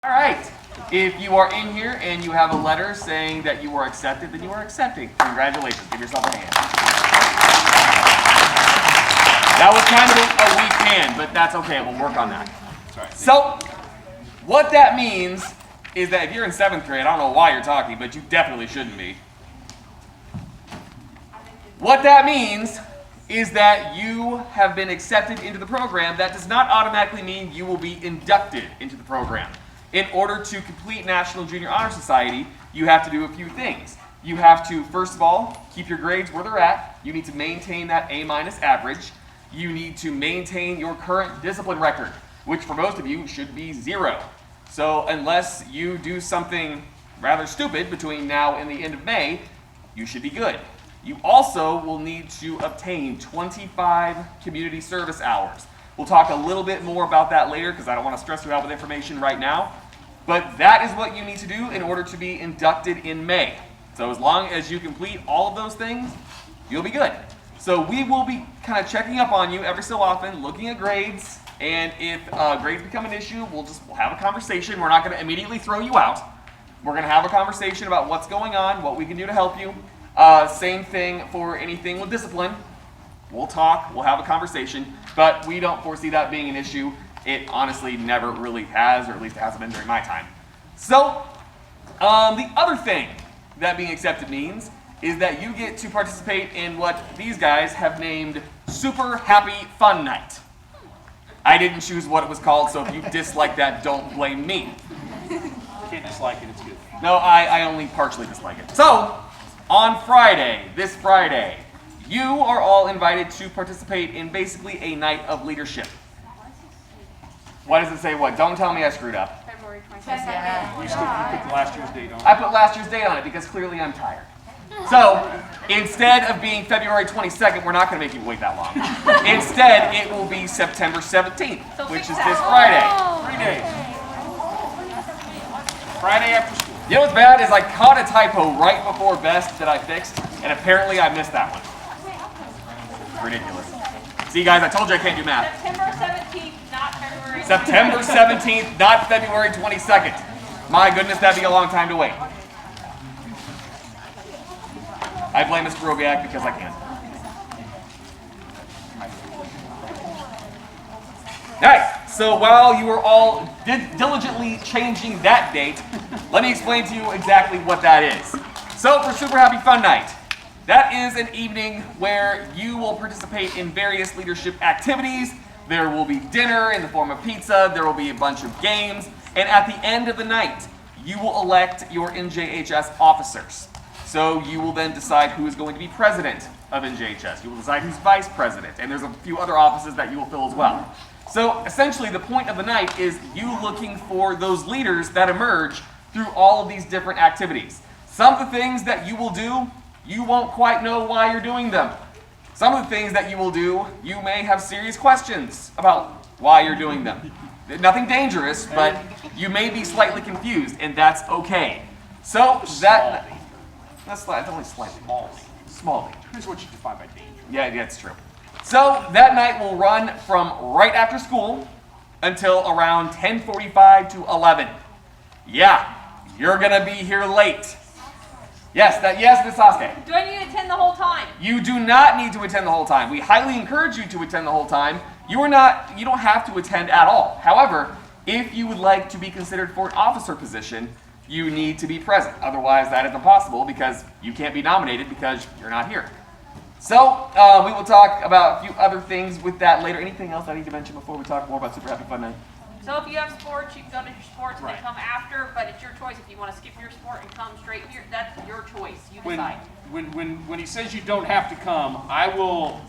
All right. If you are in here and you have a letter saying that you are accepted, then you are accepted. Congratulations. Give yourself a hand. That was kind of a weak hand, but that's okay. We'll work on that. So, what that means is that if you're in 7th grade, I don't know why you're talking, but you definitely shouldn't be. What that means is that you have been accepted into the program. That does not automatically mean you will be inducted into the program. In order to complete National Junior Honor Society, you have to do a few things. You have to, first of all, keep your grades where they're at. You need to maintain that A- average. You need to maintain your current discipline record, which for most of you should be 0. So unless you do something rather stupid between now and the end of May, you should be good. You also will need to obtain 25 community service hours. We'll talk a little bit more about that later because I don't want to stress you out with information right now. But that is what you need to do in order to be inducted in May. So as long as you complete all of those things, you'll be good. So we will be kind of checking up on you every so often, looking at grades, and if grades become an issue, we'll have a conversation. We're not going to immediately throw you out. We're going to have a conversation about what's going on, what we can do to help you. Same thing for anything with discipline. We'll talk, we'll have a conversation, but we don't foresee that being an issue. It honestly never really has, or at least it hasn't been during my time. So, the other thing that being accepted means is that you get to participate in what these guys have named Super Happy Fun Night. I didn't choose what it was called, so if you dislike that, don't blame me. You can't dislike it, it's good. No, I only partially dislike it. So, on Friday, this Friday, you are all invited to participate in basically a night of leadership. What does it say? What? Don't tell me I screwed up. February 22nd. You put last year's date on it. I put last year's date on it because clearly I'm tired. So, instead of being February 22nd, we're not going to make you wait that long. Instead, it will be September 17th, which is this Friday. 3 days. Friday after school. You know what's bad is I caught a typo right before best that I fixed, and apparently I missed that one. Ridiculous. See, guys, I told you I can't do math. September 17th, not February 22nd. September 17th, not February 22nd. My goodness, that'd be a long time to wait. I blame Mr. Robiak because I can. All right, so while you are all diligently changing that date, let me explain to you exactly what that is. So for Super Happy Fun Night, that is an evening where you will participate in various leadership activities. There will be dinner in the form of pizza, there will be a bunch of games, and at the end of the night, you will elect your NJHS officers. So you will then decide who is going to be president of NJHS. You will decide who's vice president, and there's a few other offices that you will fill as well. So essentially the point of the night is you looking for those leaders that emerge through all of these different activities. Some of the things that you will do, you won't quite know why you're doing them. Some of the things that you will do, you may have serious questions about why you're doing them. Nothing dangerous, but you may be slightly confused, and that's okay. So that's only slightly. Small danger. Here's what you define by danger. Yeah, it's true. So that night will run from right after school until around 10:45 to 11. Yeah, you're gonna be here late. Yes, Miss Sasuke. Do I need to attend the whole time? You do not need to attend the whole time. We highly encourage you to attend the whole time. You don't have to attend at all. However, if you would like to be considered for an officer position, you need to be present. Otherwise, that isn't possible because you can't be nominated because you're not here. So, we will talk about a few other things with that later. Anything else I need to mention before we talk more about Super Happy Fun Night? So if you have sports, you can go to your sports and Right. then come after, but it's your choice. If you want to skip your sport and come straight here, that's your choice. You decide. When he says you don't have to come, I will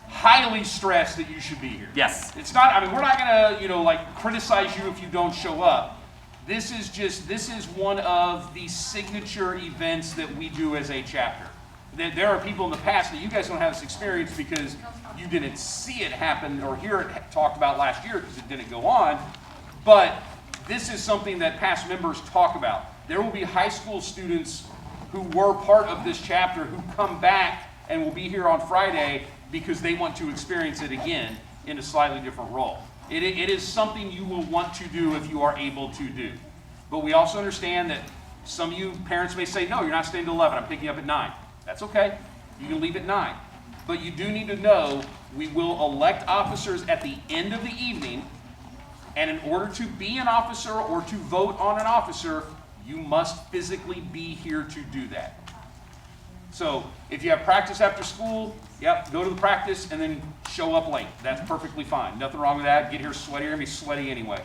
highly stress that you should be here. Yes. It's not, I mean, we're not gonna, criticize you if you don't show up. This is one of the signature events that we do as a chapter. There are people in the past that you guys don't have this experience because you didn't see it happen or hear it talked about last year because it didn't go on. But this is something that past members talk about. There will be high school students who were part of this chapter who come back and will be here on Friday because they want to experience it again in a slightly different role. It is something you will want to do if you are able to do. But we also understand that some of you parents may say, no, you're not staying till 11, I'm picking you up at 9. That's okay. You can leave at 9. But you do need to know we will elect officers at the end of the evening, and in order to be an officer or to vote on an officer, you must physically be here to do that. So if you have practice after school, yep, go to the practice and then show up late. That's perfectly fine. Nothing wrong with that. Get here sweaty. You're going to be sweaty anyway.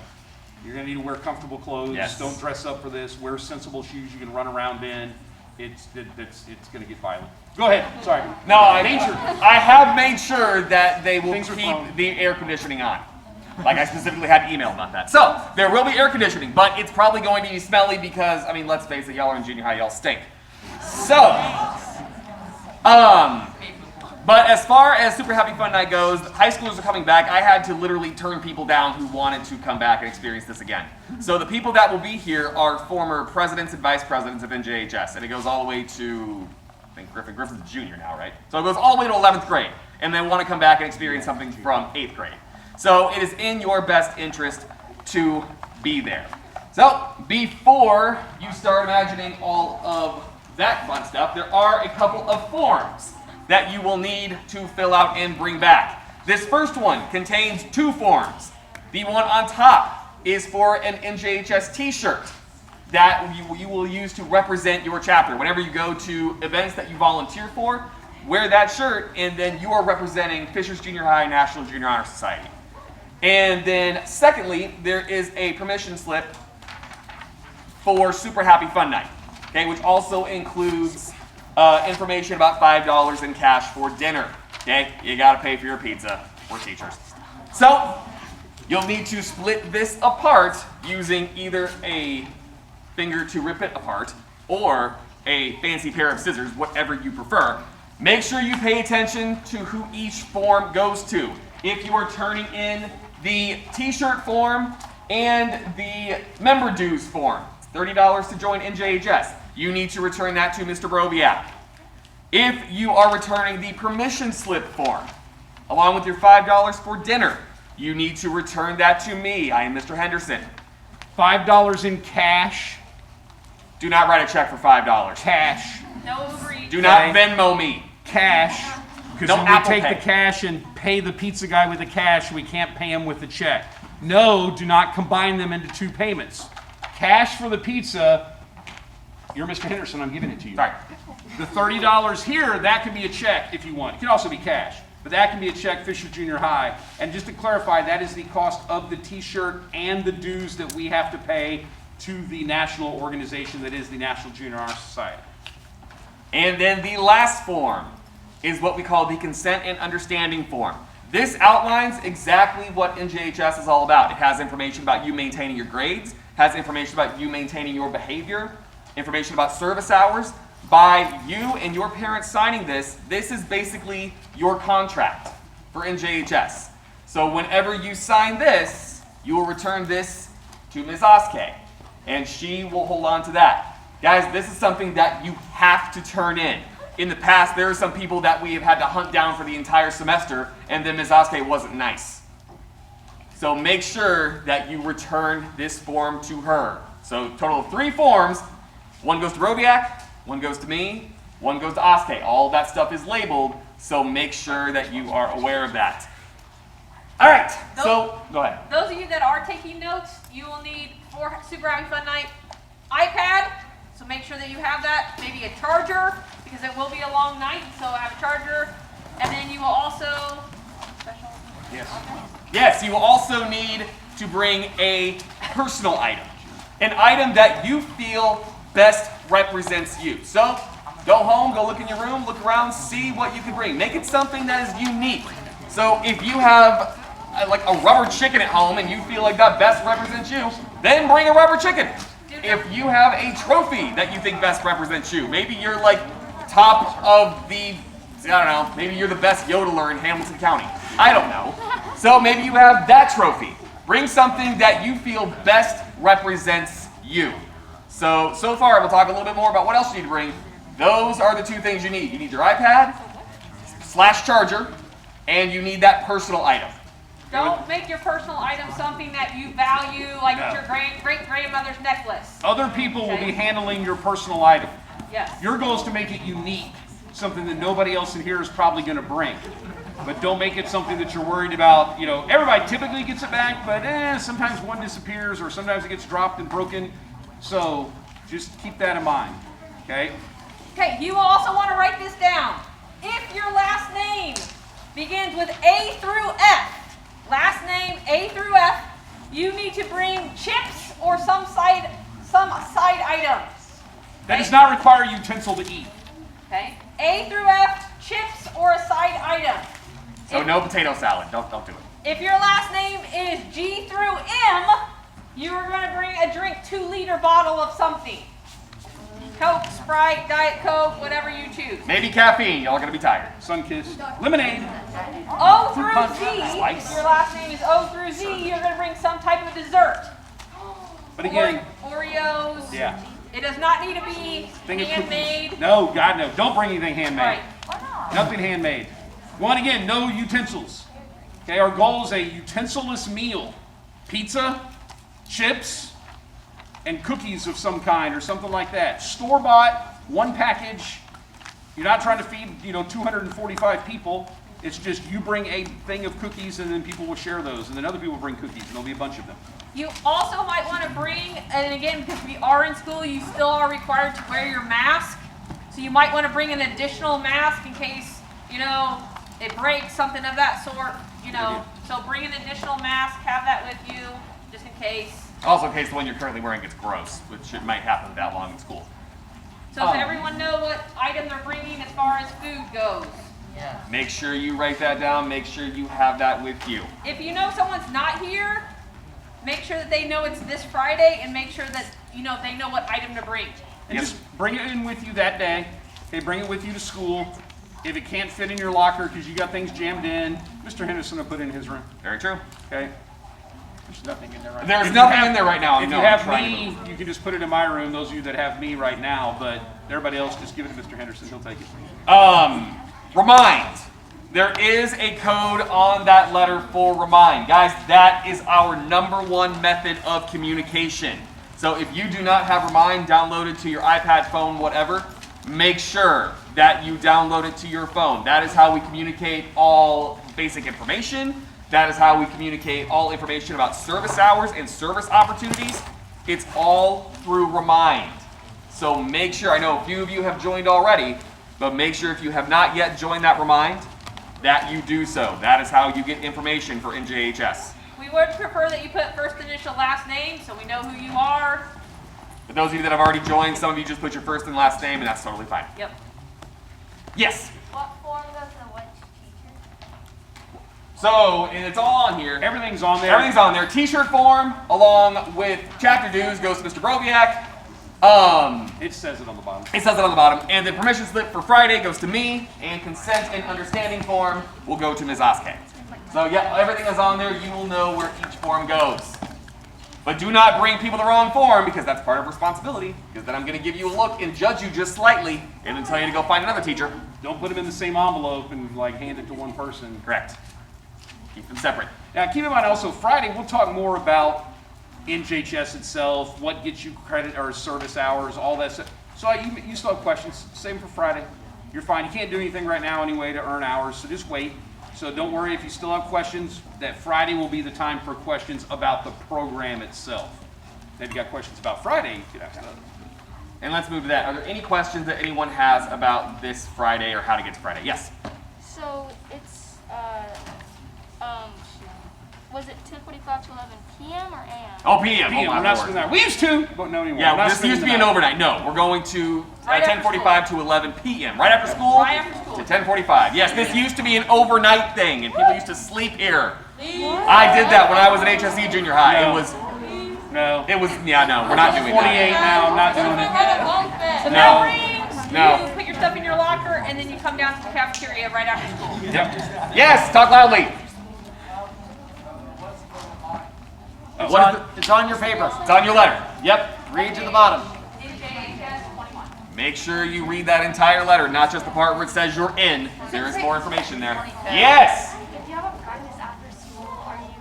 You're going to need to wear comfortable clothes. Yes. Don't dress up for this. Wear sensible shoes you can run around in. It's going to get violent. Go ahead. Sorry. No, I Danger. have made sure that they will Things are keep prone. the air conditioning on. Like I specifically had email about that. So there will be air conditioning, but it's probably going to be smelly because, I mean, let's face it, y'all are in junior high, y'all stink. So, but as far as Super Happy Fun Night goes, high schoolers are coming back. I had to literally turn people down who wanted to come back and experience this again. So the people that will be here are former presidents and vice presidents of NJHS, and it goes all the way to, I think Griffin's a junior now, right? So it goes all the way to 11th grade, and they want to come back and experience something from 8th grade. So it is in your best interest to be there. So before you start imagining all of that fun stuff, there are a couple of forms that you will need to fill out and bring back. This first one contains 2 forms. The one on top is for an NJHS t-shirt that you will use to represent your chapter. Whenever you go to events that you volunteer for, wear that shirt, and then you are representing Fishers Junior High National Junior Honor Society. And then secondly, there is a permission slip for Super Happy Fun Night, okay, which also includes information about $5 in cash for dinner. Okay, you gotta pay for your pizza. We're teachers. So you'll need to split this apart using either a finger to rip it apart or a fancy pair of scissors, whatever you prefer. Make sure you pay attention to who each form goes to. If you are turning in the t-shirt form and the member dues form, it's $30 to join NJHS. You need to return that to Mr. Broviak. If you are returning the permission slip form, along with your $5 for dinner, you need to return that to me. I am Mr. Henderson. $5 in cash. Do not write a check for $5. Cash. No agree. Do not Venmo me. Cash. Because No when we Apple take Pay. the cash and pay the pizza guy with the cash, we can't pay him with the check. No, do not combine them into 2 payments. Cash for the pizza. You're Mr. Henderson, I'm giving it to you. Sorry. The $30 here, that can be a check if you want. It can also be cash, but that can be a check, Fisher Junior High. And just to clarify, that is the cost of the t-shirt and the dues that we have to pay to the national organization that is the National Junior Honor Society. And then the last form is what we call the consent and understanding form. This outlines exactly what NJHS is all about. It has information about you maintaining your grades, has information about you maintaining your behavior, information about service hours. By you and your parents signing this, this is basically your contract for NJHS. So whenever you sign this, you will return this to Ms. Oskay, and she will hold on to that. Guys, this is something that you have to turn in. In the past, there are some people that we have had to hunt down for the entire semester, and then Ms. Oskay wasn't nice. So make sure that you return this form to her. So total of 3 forms. One goes to Robiak, one goes to me, one goes to Oskay. All that stuff is labeled, so make sure that you are aware of that. All right, so go ahead. Those of you that are taking notes, you will need for Super Happy Fun Night iPad. So make sure that you have that. Maybe a charger because it will be a long night. So have a charger, and then you will also special. Yes. Yes, you will also need to bring a personal item, an item that you feel best represents you. So go home, go look in your room, look around, see what you can bring. Make it something that is unique. So if you have like a rubber chicken at home and you feel like that best represents you, then bring a rubber chicken. If you have a trophy that you think best represents you, maybe you're like top of the, I don't know, maybe you're the best yodeler in Hamilton County. I don't know. So maybe you have that trophy. Bring something that you feel best represents you. So far we'll talk a little bit more about what else you need to bring. Those are the 2 things you need. You need your iPad / charger, and you need that personal item. Don't make your personal item something that you value, like No. it's your great-grandmother's necklace. Other people will be Okay. handling your personal item. Yes. Your goal is to make it unique, something that nobody else in here is probably going to bring. But don't make it something that you're worried about. You know, everybody typically gets it back, but sometimes one disappears or sometimes it gets dropped and broken. So just keep that in mind, okay? Okay, you also want to write this down. If your last name begins with A through F, last name A through F, you need to bring chips or some side items. That does not require a utensil to eat. Okay, A through F, chips or a side item. So no potato salad. Don't do it. If your last name is G through M, you are going to bring a drink 2-liter bottle of something. Coke, Sprite, Diet Coke, whatever you choose. Maybe caffeine. Y'all are gonna be tired. Sun-kissed. Lemonade. O through punch, Z, slice. if your last name is O through Z, you're going to bring some type of dessert. But again, Oreos. yeah. It does not need to be Thing of handmade. cookies. No, God, no. Don't bring anything handmade. Right. Nothing handmade. One, again, no utensils. Okay, our goal is a utensil-less meal. Pizza, chips, and cookies of some kind or something like that. Store-bought, one package. You're not trying to feed, 245 people. It's just you bring a thing of cookies and then people will share those. And then other people bring cookies and there'll be a bunch of them. You also might want to bring, and again, because we are in school, you still are required to wear your mask. So you might want to bring an additional mask in case, it breaks, something of that sort, So bring an additional mask, have that with you, just in case. Also, in case the one you're currently wearing gets gross, which it might happen that long in school. So does everyone know what item they're bringing as far as food goes? Make sure you write that down. Make sure you have that with you. If you know someone's not here, make sure that they know it's this Friday and make sure that, they know what item to bring. And Yes. just bring it in with you that day. Okay, bring it with you to school. If it can't fit in your locker because you got things jammed in, Mr. Henderson will put it in his room. Very true. Okay? There's nothing in there right now. There's If nothing you have- in there right now. If No, you I'm have trying to me, move. you can just put it in my room, those of you that have me right now, but everybody else, just give it to Mr. Henderson, he'll take it. Remind. There is a code on that letter for remind. Guys, that is our #1 method of communication. So if you do not have remind downloaded to your iPad, phone, whatever, make sure that you download it to your phone. That is how we communicate all basic information. That is how we communicate all information about service hours and service opportunities. It's all through remind. So make sure, I know a few of you have joined already, but make sure if you have not yet joined that remind, that you do so. That is how you get information for NJHS. We would prefer that you put first initial last name so we know who you are. For those of you that have already joined, some of you just put your first and last name, and that's totally fine. Yep. Yes. What form goes to which teacher? So, and it's all on here. Everything's on there. Everything's on there. T-shirt form, along with chapter dues, goes to Mr. Broviak. It says it on the bottom. It says it on the bottom. And the permission slip for Friday goes to me, and consent and understanding form will go to Ms. Oskay. So yeah, everything is on there. You will know where each form goes. But do not bring people the wrong form, because that's part of responsibility. Because then I'm going to give you a look and judge you just slightly, and then tell you to go find another teacher. Don't put them in the same envelope and hand it to one person. Correct. Keep them separate. Now keep in mind also, Friday we'll talk more about NJHS itself, what gets you credit or service hours, all that stuff. So you still have questions, same for Friday. You're fine, you can't do anything right now anyway to earn hours, so just wait. So don't worry if you still have questions, that Friday will be the time for questions about the program itself. If you got questions about Friday, you could ask those. And let's move to that. Are there any questions that anyone has about this Friday or how to get to Friday? Yes. So it's was it 10:45 to 11 p.m. or a.m.? Oh, PM. PM, Oh, my we're not Lord. spending that. We used to, but no anymore. We're Yeah, not this used to be spending an the night. overnight. No, we're going to Right after 10:45 to 11 p.m. Right after school? Right after school. To 10:45. Yes, this used to be an overnight thing, and people used to sleep here. I did that when I was at HSE junior high. No. No, No. we're not doing 48 that. now, I'm not doing it. So No. bell rings, No. you put your stuff in your locker, and then you come down to the cafeteria right after school. Yep. Yes, talk loudly. It's on your paper. It's on your letter. Yep. Read to the bottom. NJHS 21. Make sure you read that entire letter, not just the part where it says you're in. There is more information there. Yes. If you have a practice after school, are you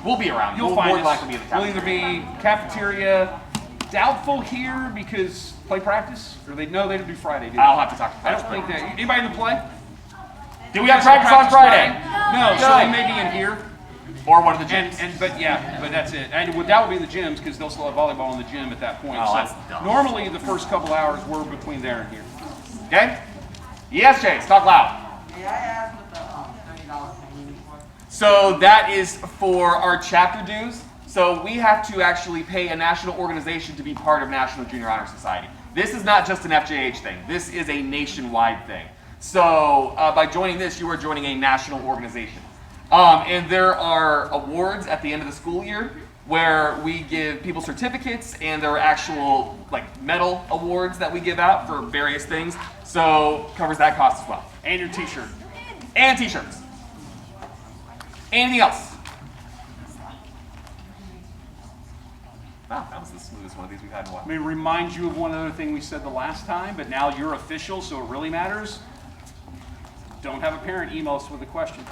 We'll be around. You'll We'll find more us. than likely be in the We'll either be cafeteria, doubtful here because play practice, or they know they didn't do Friday, do they? I'll have to talk to I Flash. don't think that. Anybody in the play? Do we have practice on Friday? No, so they may be in here. Or one of the gyms? But that's it. And that would be in the gyms because they'll still have volleyball in the gym at that point. Oh, so that's dumb. normally the first couple hours were between there and here. Okay? Yes, Chase, talk loud. May I ask what the $30 payment for? So that is for our chapter dues. So we have to actually pay a national organization to be part of National Junior Honor Society. This is not just an FJH thing. This is a nationwide thing. So by joining this, you are joining a national organization. And there are awards at the end of the school year where we give people certificates, and there are actual like medal awards that we give out for various things. So covers that cost as well. And your t-shirt. And t-shirts. Anything else? Wow, that was the smoothest one of these we've had in a while. Let me remind you of one other thing we said the last time, but now you're official, so it really matters. Don't have a parent email us with a question.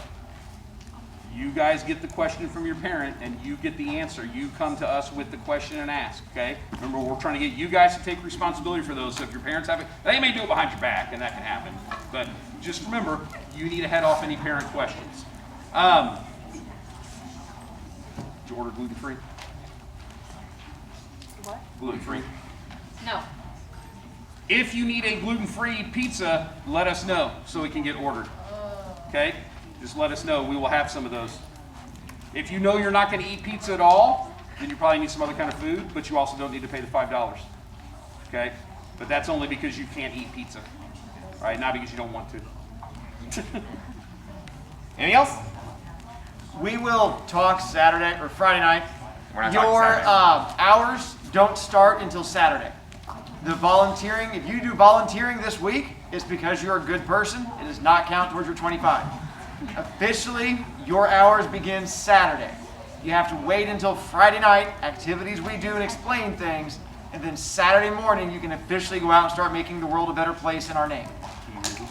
You guys get the question from your parent, and you get the answer. You come to us with the question and ask, okay? Remember, we're trying to get you guys to take responsibility for those. So if your parents have it, they may do it behind your back, and that can happen. But just remember, you need to head off any parent questions. Did you order gluten-free? What? Gluten-free. No. If you need a gluten-free pizza, let us know so it can get ordered. Okay? Just let us know. We will have some of those. If you know you're not going to eat pizza at all, then you probably need some other kind of food, but you also don't need to pay the $5. Okay? But that's only because you can't eat pizza. All right? Not because you don't want to. Anything else? We will talk Saturday or Friday night. We're not talking Your Saturday. hours don't start until Saturday. The volunteering, if you do volunteering this week, it's because you're a good person. It does not count towards your 25. Officially, your hours begin Saturday. You have to wait until Friday night, activities we do and explain things, and then Saturday morning you can officially go out and start making the world a better place in our name.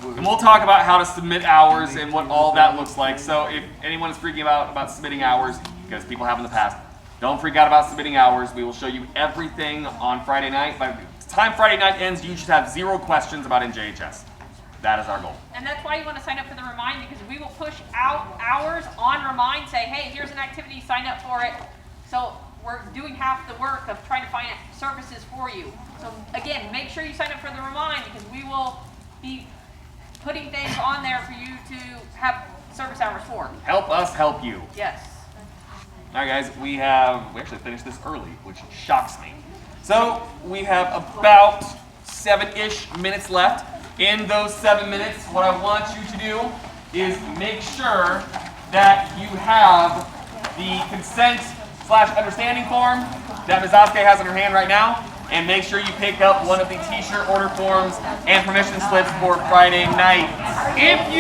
And we'll talk about how to submit hours and what all that looks like. So if anyone is freaking out about submitting hours, because people have in the past, don't freak out about submitting hours. We will show you everything on Friday night. By the time Friday night ends, you should have 0 questions about NJHS. That is our goal. And that's why you want to sign up for the Remind, because we will push out hours on Remind, say, hey, here's an activity, sign up for it. So we're doing half the work of trying to find services for you. So again, make sure you sign up for the Remind, because we will be putting things on there for you to have service hours for. Help us help you. Yes. All right, guys, we actually finished this early, which shocks me. So we have about 7-ish minutes left. In those 7 minutes, what I want you to do is make sure that you have the consent/understanding form that Ms. Oskay has in her hand right now, and make sure you pick up one of the t-shirt order forms and permission slips for Friday night. If you